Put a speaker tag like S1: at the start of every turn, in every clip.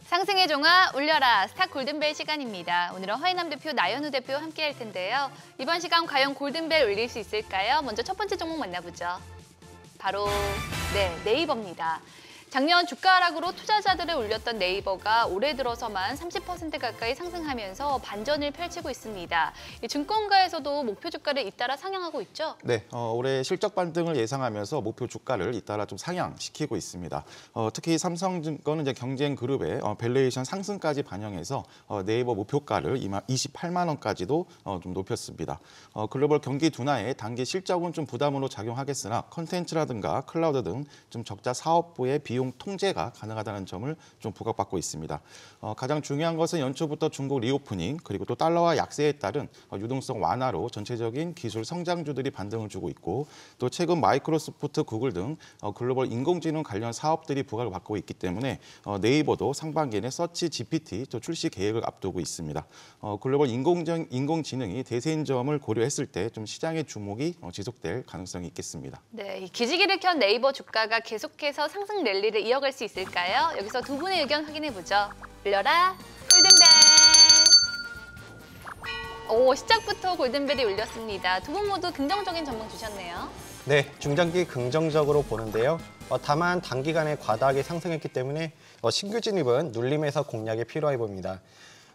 S1: 상승의 종아 울려라 스타 골든벨 시간입니다. 오늘은 허인남 대표, 나연우 대표 함께 할 텐데요. 이번 시간 과연 골든벨 울릴 수 있을까요? 먼저 첫 번째 종목 만나보죠. 바로 네이버입니다. 작년 주가 하락으로 투자자들을 울렸던 네이버가 올해 들어서만 30% 가까이 상승하면서 반전을 펼치고 있습니다. 증권가에서도 목표 주가를 잇따라 상향하고 있죠?
S2: 네, 올해 실적 반등을 예상하면서 목표 주가를 잇따라 좀 상향시키고 있습니다. 특히 삼성증권은 이제 경쟁그룹의 밸류에이션 상승까지 반영해서 네이버 목표가를 28만 원까지도 좀 높였습니다. 글로벌 경기 둔화에 단기 실적은 좀 부담으로 작용하겠으나 컨텐츠라든가 클라우드 등 좀 적자 사업부의 비용 통제가 가능하다는 점을 좀 부각받고 있습니다. 가장 중요한 것은 연초부터 중국 리오프닝 그리고 또 달러화 약세에 따른 유동성 완화로 전체적인 기술 성장주들이 반등을 주고 있고 또 최근 마이크로소프트, 구글 등 글로벌 인공지능 관련 사업들이 부각을 받고 있기 때문에 네이버도 상반기에 서치 GPT 또 출시 계획을 앞두고 있습니다. 글로벌 인공지능이 대세인 점을 고려했을 때 좀 시장의 주목이 지속될 가능성이 있겠습니다.
S1: 네, 기지개를 켠 네이버 주가가 계속해서 상승 랠리를 이어갈 수 있을까요? 여기서 두 분의 의견 확인해보죠. 울려라 골든벨! 시작부터 골든벨이 울렸습니다. 두 분 모두 긍정적인 전망 주셨네요.
S3: 네, 중장기 긍정적으로 보는데요. 다만 단기간에 과다하게 상승했기 때문에 신규 진입은 눌림에서 공략이 필요해 보입니다.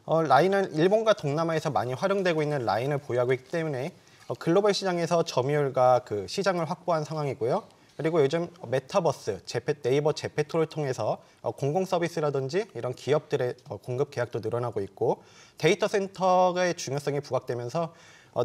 S3: 라인은 일본과 동남아에서 많이 활용되고 있는 라인을 보유하고 있기 때문에 글로벌 시장에서 점유율과 그 시장을 확보한 상황이고요. 그리고 요즘 메타버스, 네이버 제페토를 통해서 공공 서비스라든지 이런 기업들의 공급 계약도 늘어나고 있고 데이터 센터의 중요성이 부각되면서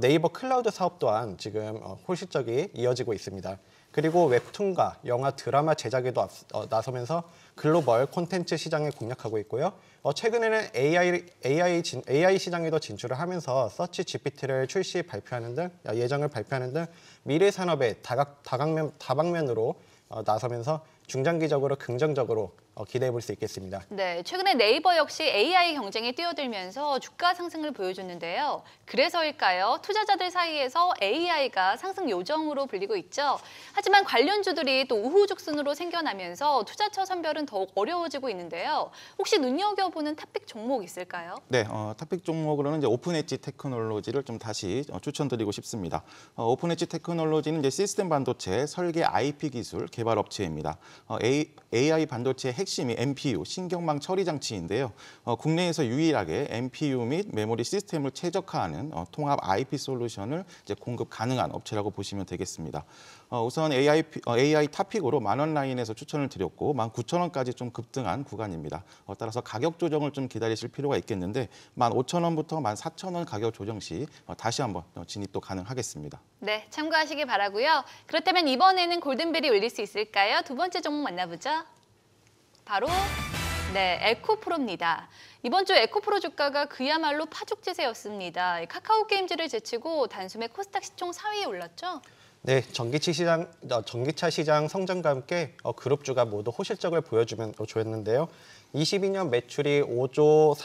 S3: 네이버 클라우드 사업 또한 지금 호실적이 이어지고 있습니다. 그리고 웹툰과 영화, 드라마 제작에도 나서면서 글로벌 콘텐츠 시장에 공략하고 있고요. 최근에는 AI 시장에도 진출을 하면서 서치 GPT를 발표하는 등 예정을 발표하는 등 미래 산업의 다방면으로 나서면서 중장기적으로 긍정적으로 기대해 볼 수 있겠습니다.
S1: 네, 최근에 네이버 역시 AI 경쟁에 뛰어들면서 주가 상승을 보여줬는데요. 그래서일까요? 투자자들 사이에서 AI가 상승 요정으로 불리고 있죠. 하지만 관련주들이 또 우후죽순으로 생겨나면서 투자처 선별은 더욱 어려워지고 있는데요. 혹시 눈여겨보는 탑픽 종목 있을까요?
S2: 네, 탑픽 종목으로는 이제 오픈 엣지 테크놀로지를 좀 다시 추천드리고 싶습니다. 오픈 엣지 테크놀로지는 이제 시스템 반도체 설계 IP 기술 개발 업체입니다. AI 반도체의 핵심이 NPU, 신경망 처리 장치인데요. 국내에서 유일하게 NPU 및 메모리 시스템을 최적화하는 통합 IP 솔루션을 이제 공급 가능한 업체라고 보시면 되겠습니다. 우선 AI 탑픽으로 만원 라인에서 추천을 드렸고 19,000원까지 좀 급등한 구간입니다. 따라서 가격 조정을 좀 기다리실 필요가 있겠는데 15,000원부터 14,000원 가격 조정 시 다시 한번 진입도 가능하겠습니다.
S1: 네, 참고하시기 바라고요. 그렇다면 이번에는 골든벨이 울릴 수 있을까요? 두 번째 종목 만나보죠. 바로 에코프로입니다. 이번 주 에코프로 주가가 그야말로 파죽지세였습니다. 카카오 게임즈를 제치고 단숨에 코스닥 시총 4위에 올랐죠?
S3: 네, 전기차 시장 성장과 함께 그룹주가 모두 호실적을 보여줬는데요. 22년 매출이 5조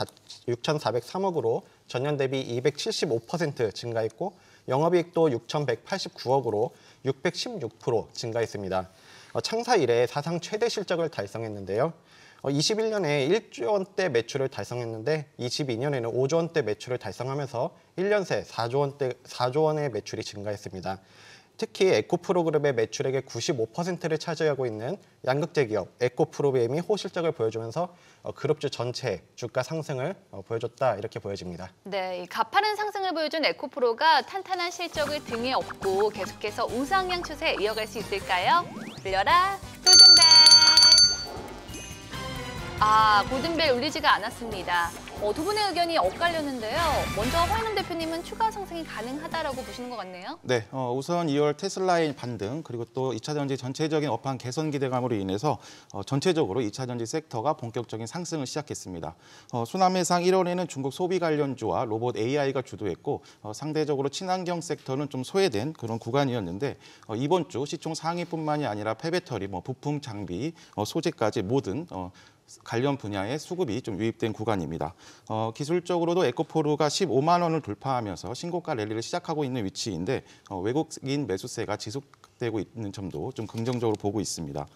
S3: 6,403억으로 전년 대비 275% 증가했고 영업이익도 6,189억으로 616% 증가했습니다. 창사 이래 사상 최대 실적을 달성했는데요. 21년에 1조 원대 매출을 달성했는데 22년에는 5조 원대 매출을 달성하면서 1년 새 4조 원의 매출이 증가했습니다. 특히 에코프로그룹의 매출액의 95%를 차지하고 있는 양극재 기업 에코프로비엠이 호실적을 보여주면서 그룹주 전체 주가 상승을 보여줬다 이렇게 보여집니다.
S1: 네, 가파른 상승을 보여준 에코프로가 탄탄한 실적을 등에 업고 계속해서 우상향 추세 이어갈 수 있을까요? 울려라 골든벨! 골든벨 울리지가 않았습니다. 두 분의 의견이 엇갈렸는데요. 먼저 허인남 대표님은 추가 상승이 가능하다라고 보시는 것 같네요.
S2: 네, 우선 2월 테슬라의 반등 그리고 또 2차 전지 전체적인 업황 개선 기대감으로 인해서 전체적으로 2차 전지 섹터가 본격적인 상승을 시작했습니다. 수남해상 1월에는 중국 소비 관련주와 로봇 AI가 주도했고 상대적으로 친환경 섹터는 좀 소외된 그런 구간이었는데 이번 주 시총 상위뿐만이 아니라 폐배터리, 부품, 장비, 소재까지 모든 관련 분야의 수급이 좀 유입된 구간입니다. 기술적으로도 에코프로가 15만 원을 돌파하면서 신고가 랠리를 시작하고 있는 위치인데 외국인 매수세가 지속되고 있는 점도 좀 긍정적으로 보고 있습니다.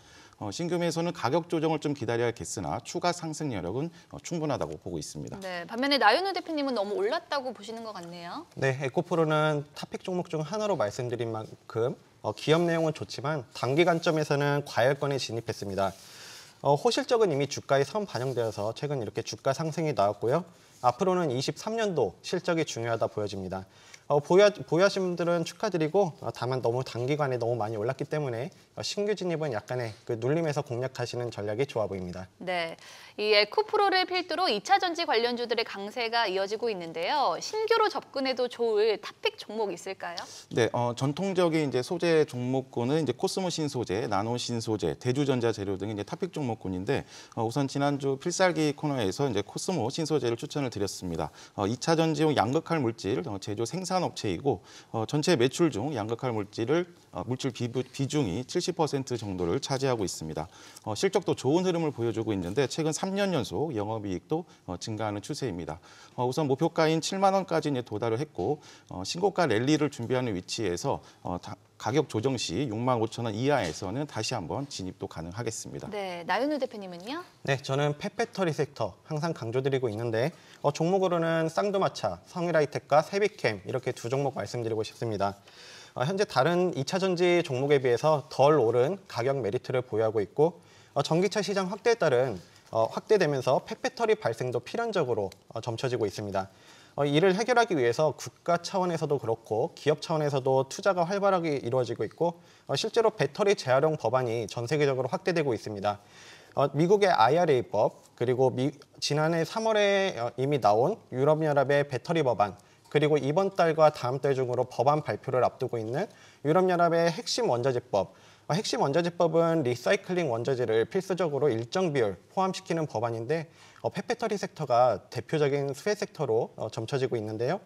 S2: 신규 매수는 가격 조정을 좀 기다려야겠으나 추가 상승 여력은 충분하다고 보고 있습니다.
S1: 네, 반면에 나연우 대표님은 너무 올랐다고 보시는 것 같네요.
S3: 네, 에코프로는 탑픽 종목 중 하나로 말씀드린 만큼 기업 내용은 좋지만 단기 관점에서는 과열권에 진입했습니다. 호실적은 이미 주가에 선 반영되어서 최근 이렇게 주가 상승이 나왔고요. 앞으로는 23년도 실적이 중요하다 보여집니다. 보유하신 분들은 축하드리고 다만 너무 단기간에 너무 많이 올랐기 때문에 신규 진입은 약간의 그 눌림에서 공략하시는 전략이 좋아 보입니다.
S1: 네, 이 에코프로를 필두로 2차 전지 관련주들의 강세가 이어지고 있는데요. 신규로 접근해도 좋을 탑픽 종목 있을까요?
S2: 네, 전통적인 이제 소재 종목군은 이제 코스모 신소재, 나노 신소재, 대주전자 재료 등의 이제 탑픽 종목군인데 우선 지난주 필살기 코너에서 이제 코스모 신소재를 추천을 드렸습니다. 2차 전지용 양극할 물질 제조 생산업체이고 전체 매출 중 양극할 물질 비중이 70% 정도를 차지하고 있습니다. 실적도 좋은 흐름을 보여주고 있는데 최근 3년 연속 영업이익도 증가하는 추세입니다. 우선 목표가인 7만 원까지 이제 도달을 했고 신고가 랠리를 준비하는 위치에서 가격 조정 시 6만 5천 원 이하에서는 다시 한번 진입도 가능하겠습니다.
S1: 네, 나연우 대표님은요?
S3: 네, 저는 펫배터리 섹터 항상 강조드리고 있는데 종목으로는 쌍두마차, 성일하이텍과 세비캠 이렇게 두 종목 말씀드리고 싶습니다. 현재 다른 2차 전지 종목에 비해서 덜 오른 가격 메리트를 보유하고 있고 전기차 시장 확대에 따른 확대되면서 펫배터리 발생도 필연적으로 점쳐지고 있습니다. 이를 해결하기 위해서 국가 차원에서도 그렇고 기업 차원에서도 투자가 활발하게 이루어지고 있고 실제로 배터리 재활용 법안이 전 세계적으로 확대되고 있습니다. 미국의 IRA법 그리고 지난해 3월에 이미 나온 유럽연합의 배터리 법안 그리고 이번 달과 다음 달 중으로 법안 발표를 앞두고 있는 유럽연합의 핵심 원자재법. 핵심 원자재법은 리사이클링 원자재를 필수적으로 일정 비율 포함시키는 법안인데 펫배터리 섹터가 대표적인 수혜 섹터로 점쳐지고 있는데요.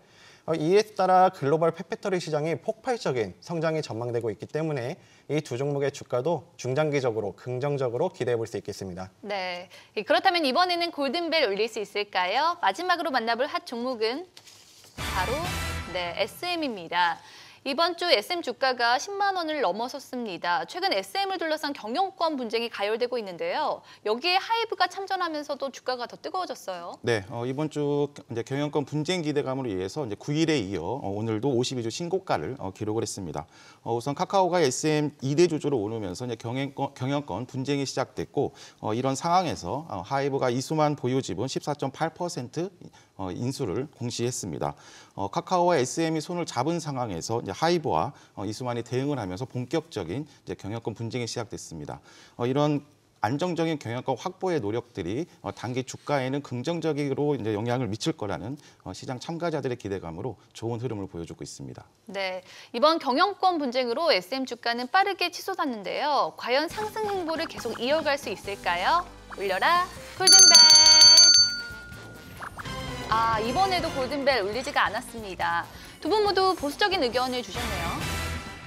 S3: 이에 따라 글로벌 펫배터리 시장이 폭발적인 성장이 전망되고 있기 때문에 이 두 종목의 주가도 중장기적으로 긍정적으로 기대해 볼 수 있겠습니다.
S1: 네, 그렇다면 이번에는 골든벨 울릴 수 있을까요? 마지막으로 만나볼 핫 종목은 바로 SM입니다. 이번 주 SM 주가가 10만 원을 넘어섰습니다. 최근 SM을 둘러싼 경영권 분쟁이 가열되고 있는데요. 여기에 하이브가 참전하면서도 주가가 더 뜨거워졌어요.
S2: 네, 이번 주 이제 경영권 분쟁 기대감으로 인해서 이제 9일에 이어 오늘도 52주 신고가를 기록을 했습니다. 우선 카카오가 SM 2대 주주로 오르면서 이제 경영권 분쟁이 시작됐고 이런 상황에서 하이브가 이수만 보유 지분 14.8% 인수를 공시했습니다. 카카오와 SM이 손을 잡은 상황에서 이제 하이브와 이수만이 대응을 하면서 본격적인 이제 경영권 분쟁이 시작됐습니다. 이런 안정적인 경영권 확보의 노력들이 단기 주가에는 긍정적으로 이제 영향을 미칠 거라는 시장 참가자들의 기대감으로 좋은 흐름을 보여주고 있습니다.
S1: 네, 이번 경영권 분쟁으로 SM 주가는 빠르게 치솟았는데요. 과연 상승 행보를 계속 이어갈 수 있을까요? 울려라 골든벨! 이번에도 골든벨 울리지가 않았습니다. 두 분 모두 보수적인 의견을 주셨네요.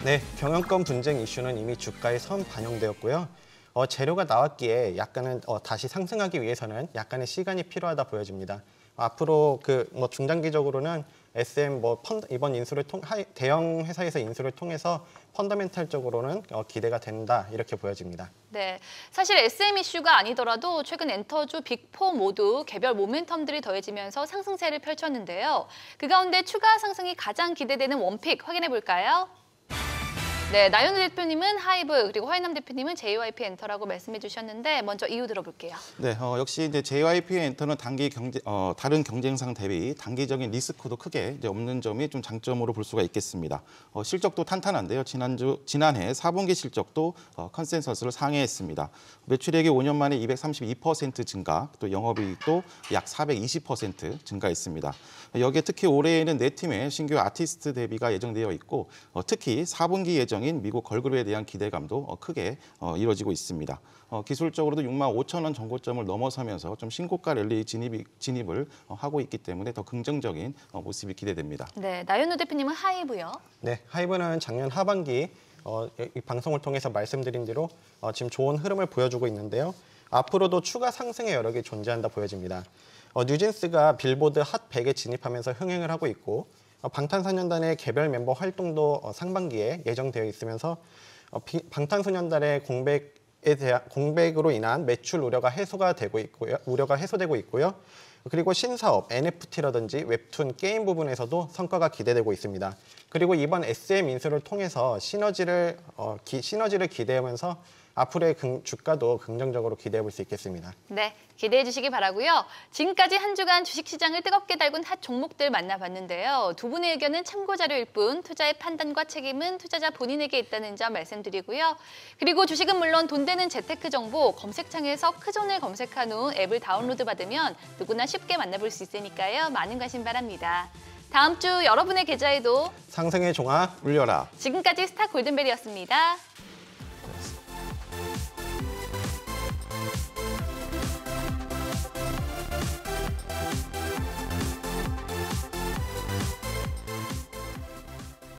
S3: 네, 경영권 분쟁 이슈는 이미 주가에 선 반영되었고요. 재료가 나왔기에 약간은 다시 상승하기 위해서는 약간의 시간이 필요하다 보여집니다. 앞으로 중장기적으로는 SM 이번 인수를 대형 회사에서 인수를 통해서 펀더멘탈적으로는 기대가 된다 이렇게 보여집니다.
S1: 네, 사실 SM 이슈가 아니더라도 최근 엔터주 빅4 모두 개별 모멘텀들이 더해지면서 상승세를 펼쳤는데요. 그 가운데 추가 상승이 가장 기대되는 원픽 확인해 볼까요? 네, 나연우 대표님은 하이브 그리고 화이남 대표님은 JYP 엔터라고 말씀해 주셨는데 먼저 이유 들어볼게요.
S2: 네, 역시 이제 JYP 엔터는 다른 경쟁상 대비 단기적인 리스크도 크게 이제 없는 점이 좀 장점으로 볼 수가 있겠습니다. 실적도 탄탄한데요. 지난해 4분기 실적도 컨센서스를 상회했습니다. 매출액이 5년 만에 232% 증가, 또 영업이익도 약 420% 증가했습니다. 여기에 특히 올해에는 4팀의 신규 아티스트 데뷔가 예정되어 있고 특히 4분기 예정인 미국 걸그룹에 대한 기대감도 크게 이루어지고 있습니다. 기술적으로도 6만 5천 원 정고점을 넘어서면서 좀 신고가 랠리 진입을 하고 있기 때문에 더 긍정적인 모습이 기대됩니다.
S1: 네, 나연우 대표님은 하이브요.
S3: 네, 하이브는 작년 하반기 이 방송을 통해서 말씀드린 대로 지금 좋은 흐름을 보여주고 있는데요. 앞으로도 추가 상승의 여력이 존재한다 보여집니다. 뉴진스가 빌보드 핫 100에 진입하면서 흥행을 하고 있고 방탄소년단의 개별 멤버 활동도 상반기에 예정되어 있으면서 방탄소년단의 공백 대한 공백으로 인한 매출 우려가 해소되고 있고요. 그리고 신사업, NFT라든지 웹툰, 게임 부분에서도 성과가 기대되고 있습니다. 그리고 이번 SM 인수를 통해서 시너지를 기대하면서 앞으로의 주가도 긍정적으로 기대해 볼 수 있겠습니다.
S1: 네, 기대해 주시기 바라고요. 지금까지 한 주간 주식시장을 뜨겁게 달군 핫 종목들 만나봤는데요. 두 분의 의견은 참고 자료일 뿐 투자의 판단과 책임은 투자자 본인에게 있다는 점 말씀드리고요. 그리고 주식은 물론 돈 되는 재테크 정보 검색창에서 크존을 검색한 후 앱을 다운로드 받으면 누구나 쉽게 만나볼 수 있으니까요. 많은 관심 바랍니다. 다음 주 여러분의 계좌에도
S3: 상승의 종합
S2: 울려라.
S1: 지금까지 스타 골든벨이었습니다.